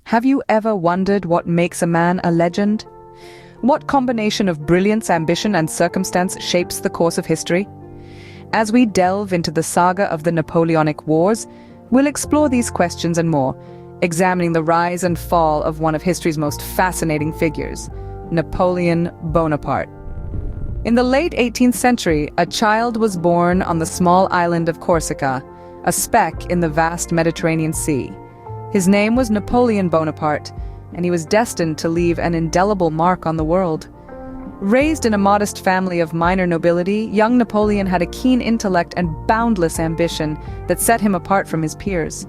Have you ever wondered what makes a man a legend? What combination of brilliance, ambition, and circumstance shapes the course of history? As we delve into the saga of the Napoleonic Wars, we'll explore these questions and more, examining the rise and fall of one of history's most fascinating figures, Napoleon Bonaparte. In the late 18th century, a child was born on the small island of Corsica, a speck in the vast Mediterranean Sea. His name was Napoleon Bonaparte, and he was destined to leave an indelible mark on the world. Raised in a modest family of minor nobility, young Napoleon had a keen intellect and boundless ambition that set him apart from his peers.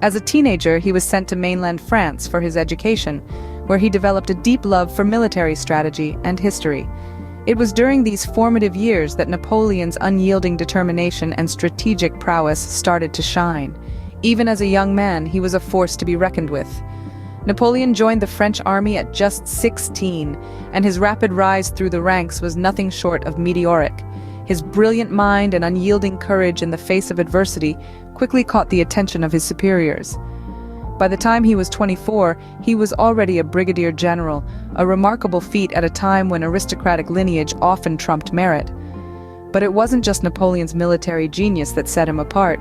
As a teenager, he was sent to mainland France for his education, where he developed a deep love for military strategy and history. It was during these formative years that Napoleon's unyielding determination and strategic prowess started to shine. Even as a young man, he was a force to be reckoned with. Napoleon joined the French army at just 16, and his rapid rise through the ranks was nothing short of meteoric. His brilliant mind and unyielding courage in the face of adversity quickly caught the attention of his superiors. By the time he was 24, he was already a brigadier general, a remarkable feat at a time when aristocratic lineage often trumped merit. But it wasn't just Napoleon's military genius that set him apart.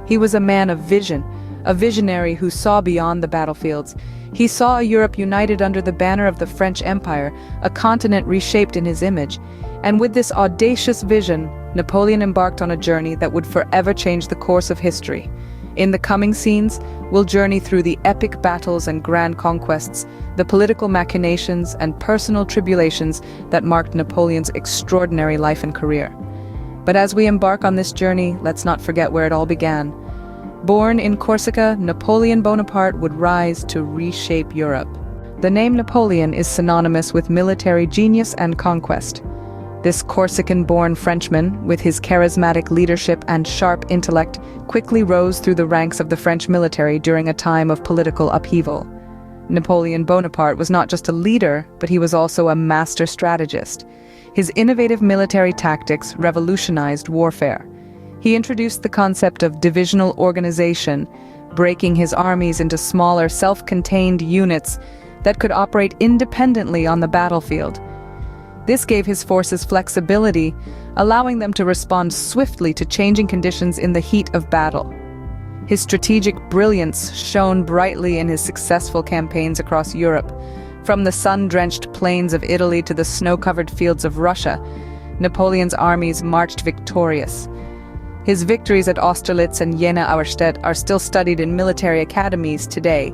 He was a man of vision, a visionary who saw beyond the battlefields. He saw a Europe united under the banner of the French Empire, a continent reshaped in his image. And with this audacious vision, Napoleon embarked on a journey that would forever change the course of history. In the coming scenes, we'll journey through the epic battles and grand conquests, the political machinations and personal tribulations that marked Napoleon's extraordinary life and career. But as we embark on this journey, let's not forget where it all began. Born in Corsica, Napoleon Bonaparte would rise to reshape Europe. The name Napoleon is synonymous with military genius and conquest. This Corsican-born Frenchman, with his charismatic leadership and sharp intellect, quickly rose through the ranks of the French military during a time of political upheaval. Napoleon Bonaparte was not just a leader, but he was also a master strategist. His innovative military tactics revolutionized warfare. He introduced the concept of divisional organization, breaking his armies into smaller, self-contained units that could operate independently on the battlefield. This gave his forces flexibility, allowing them to respond swiftly to changing conditions in the heat of battle. His strategic brilliance shone brightly in his successful campaigns across Europe. From the sun-drenched plains of Italy to the snow-covered fields of Russia, Napoleon's armies marched victorious. His victories at Austerlitz and Jena Auerstedt are still studied in military academies today,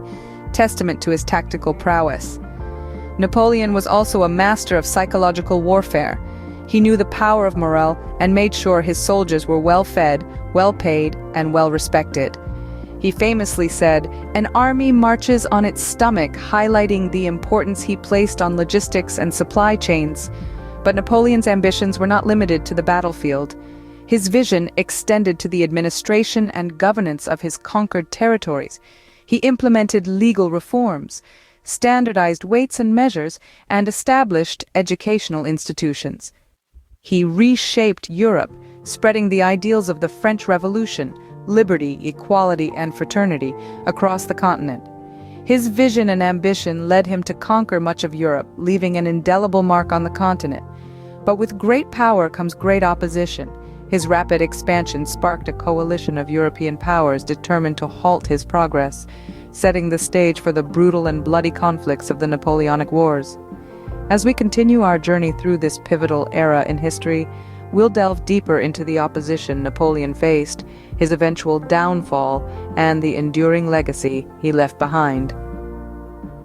testament to his tactical prowess. Napoleon was also a master of psychological warfare. He knew the power of morale and made sure his soldiers were well-fed, well-paid, and well-respected. He famously said, "An army marches on its stomach," highlighting the importance he placed on logistics and supply chains. But Napoleon's ambitions were not limited to the battlefield. His vision extended to the administration and governance of his conquered territories. He implemented legal reforms, standardized weights and measures, and established educational institutions. He reshaped Europe, spreading the ideals of the French Revolution, liberty, equality, and fraternity across the continent. His vision and ambition led him to conquer much of Europe, leaving an indelible mark on the continent. But with great power comes great opposition. His rapid expansion sparked a coalition of European powers determined to halt his progress, setting the stage for the brutal and bloody conflicts of the Napoleonic Wars. As we continue our journey through this pivotal era in history, we'll delve deeper into the opposition Napoleon faced, his eventual downfall, and the enduring legacy he left behind.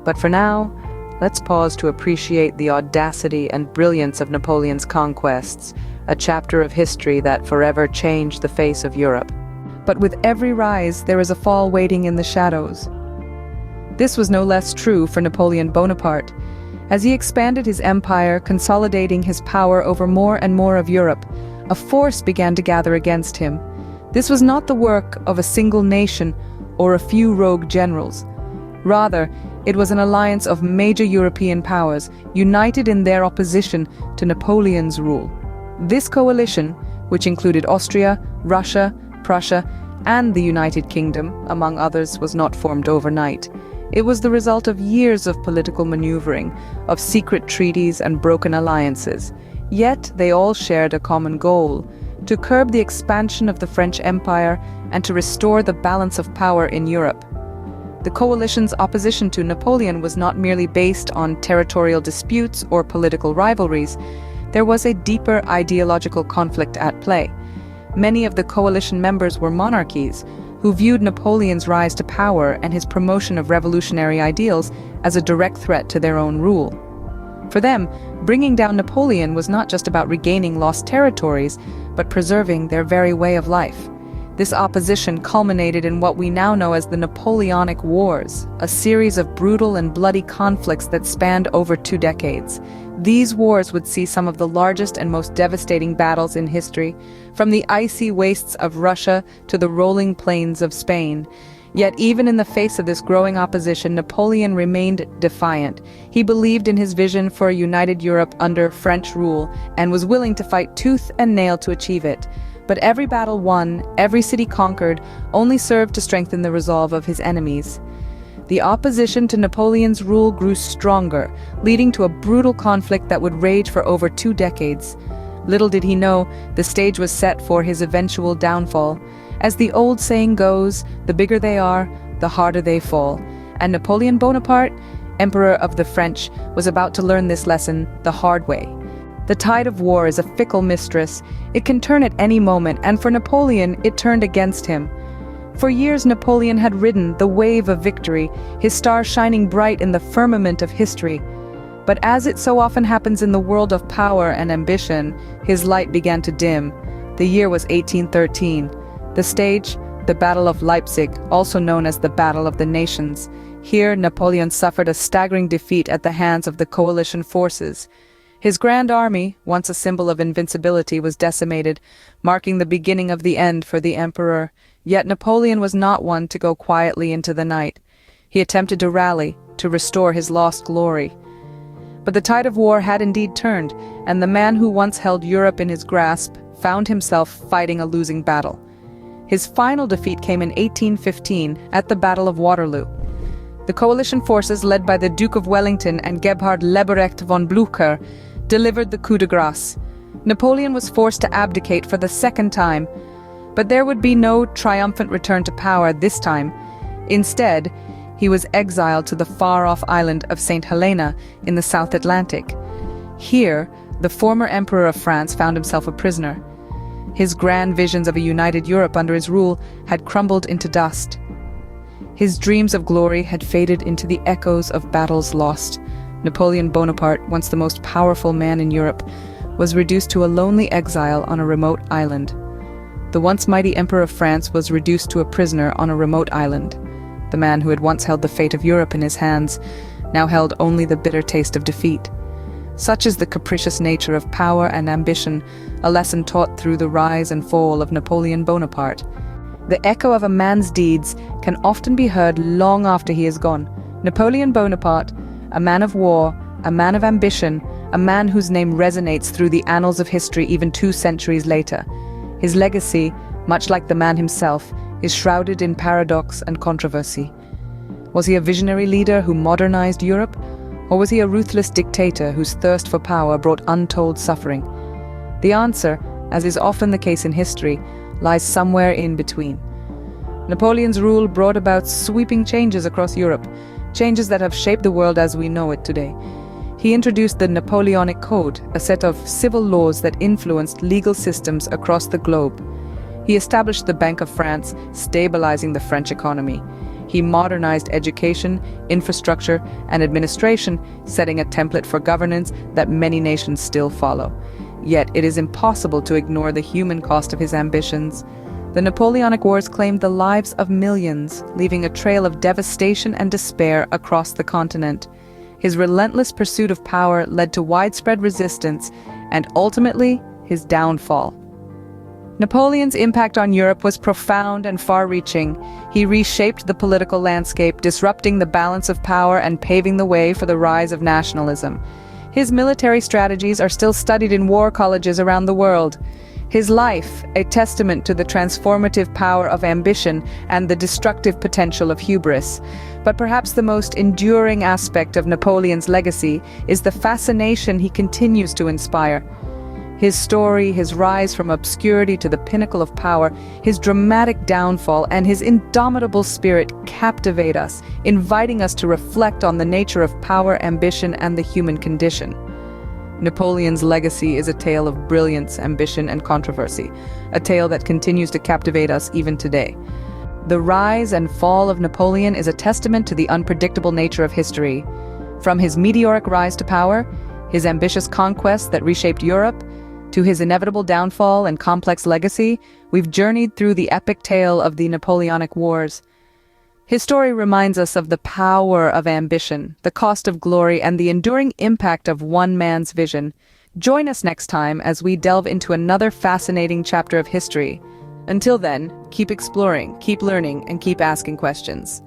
But for now, let's pause to appreciate the audacity and brilliance of Napoleon's conquests, a chapter of history that forever changed the face of Europe. But with every rise, there is a fall waiting in the shadows. This was no less true for Napoleon Bonaparte. As he expanded his empire, consolidating his power over more and more of Europe, a force began to gather against him. This was not the work of a single nation or a few rogue generals. Rather, it was an alliance of major European powers, united in their opposition to Napoleon's rule. This coalition, which included Austria, Russia, Prussia, and the United Kingdom, among others, was not formed overnight. It was the result of years of political maneuvering, of secret treaties and broken alliances. Yet they all shared a common goal: to curb the expansion of the French Empire and to restore the balance of power in Europe. The coalition's opposition to Napoleon was not merely based on territorial disputes or political rivalries. There was a deeper ideological conflict at play. Many of the coalition members were monarchies, who viewed Napoleon's rise to power and his promotion of revolutionary ideals as a direct threat to their own rule. For them, bringing down Napoleon was not just about regaining lost territories, but preserving their very way of life. This opposition culminated in what we now know as the Napoleonic Wars, a series of brutal and bloody conflicts that spanned over 2 decades. These wars would see some of the largest and most devastating battles in history, from the icy wastes of Russia to the rolling plains of Spain. Yet even in the face of this growing opposition, Napoleon remained defiant. He believed in his vision for a united Europe under French rule and was willing to fight tooth and nail to achieve it. But every battle won, every city conquered, only served to strengthen the resolve of his enemies. The opposition to Napoleon's rule grew stronger, leading to a brutal conflict that would rage for over 2 decades. Little did he know, the stage was set for his eventual downfall. As the old saying goes, the bigger they are, the harder they fall. And Napoleon Bonaparte, Emperor of the French, was about to learn this lesson the hard way. The tide of war is a fickle mistress. It can turn at any moment, and for Napoleon, it turned against him. For years, Napoleon had ridden the wave of victory, his star shining bright in the firmament of history. But as it so often happens in the world of power and ambition, his light began to dim. The year was 1813. The stage, the Battle of Leipzig, also known as the Battle of the Nations. Here, Napoleon suffered a staggering defeat at the hands of the coalition forces. His grand army, once a symbol of invincibility, was decimated, marking the beginning of the end for the emperor. Yet Napoleon was not one to go quietly into the night. He attempted to rally, to restore his lost glory. But the tide of war had indeed turned, and the man who once held Europe in his grasp found himself fighting a losing battle. His final defeat came in 1815 at the Battle of Waterloo. The coalition forces, led by the Duke of Wellington and Gebhard Leberecht von Blücher, delivered the coup de grâce. Napoleon was forced to abdicate for the second time, but there would be no triumphant return to power this time. Instead, he was exiled to the far-off island of St. Helena in the South Atlantic. Here, the former Emperor of France found himself a prisoner. His grand visions of a united Europe under his rule had crumbled into dust. His dreams of glory had faded into the echoes of battles lost. Napoleon Bonaparte, once the most powerful man in Europe, was reduced to a lonely exile on a remote island. The once mighty Emperor of France was reduced to a prisoner on a remote island. The man who had once held the fate of Europe in his hands now held only the bitter taste of defeat. Such is the capricious nature of power and ambition, a lesson taught through the rise and fall of Napoleon Bonaparte. The echo of a man's deeds can often be heard long after he is gone. Napoleon Bonaparte, a man of war, a man of ambition, a man whose name resonates through the annals of history even 2 centuries later. His legacy, much like the man himself, is shrouded in paradox and controversy. Was he a visionary leader who modernized Europe? Or was he a ruthless dictator whose thirst for power brought untold suffering? The answer, as is often the case in history, lies somewhere in between. Napoleon's rule brought about sweeping changes across Europe, changes that have shaped the world as we know it today. He introduced the Napoleonic Code, a set of civil laws that influenced legal systems across the globe. He established the Bank of France, stabilizing the French economy. He modernized education, infrastructure, and administration, setting a template for governance that many nations still follow. Yet it is impossible to ignore the human cost of his ambitions. The Napoleonic Wars claimed the lives of millions, leaving a trail of devastation and despair across the continent. His relentless pursuit of power led to widespread resistance and ultimately his downfall. Napoleon's impact on Europe was profound and far-reaching. He reshaped the political landscape, disrupting the balance of power and paving the way for the rise of nationalism. His military strategies are still studied in war colleges around the world. His life, a testament to the transformative power of ambition and the destructive potential of hubris. But perhaps the most enduring aspect of Napoleon's legacy is the fascination he continues to inspire. His story, his rise from obscurity to the pinnacle of power, his dramatic downfall, and his indomitable spirit captivate us, inviting us to reflect on the nature of power, ambition, and the human condition. Napoleon's legacy is a tale of brilliance, ambition, and controversy, a tale that continues to captivate us even today. The rise and fall of Napoleon is a testament to the unpredictable nature of history. From his meteoric rise to power, his ambitious conquests that reshaped Europe, to his inevitable downfall and complex legacy, we've journeyed through the epic tale of the Napoleonic Wars. His story reminds us of the power of ambition, the cost of glory, and the enduring impact of one man's vision. Join us next time as we delve into another fascinating chapter of history. Until then, keep exploring, keep learning, and keep asking questions.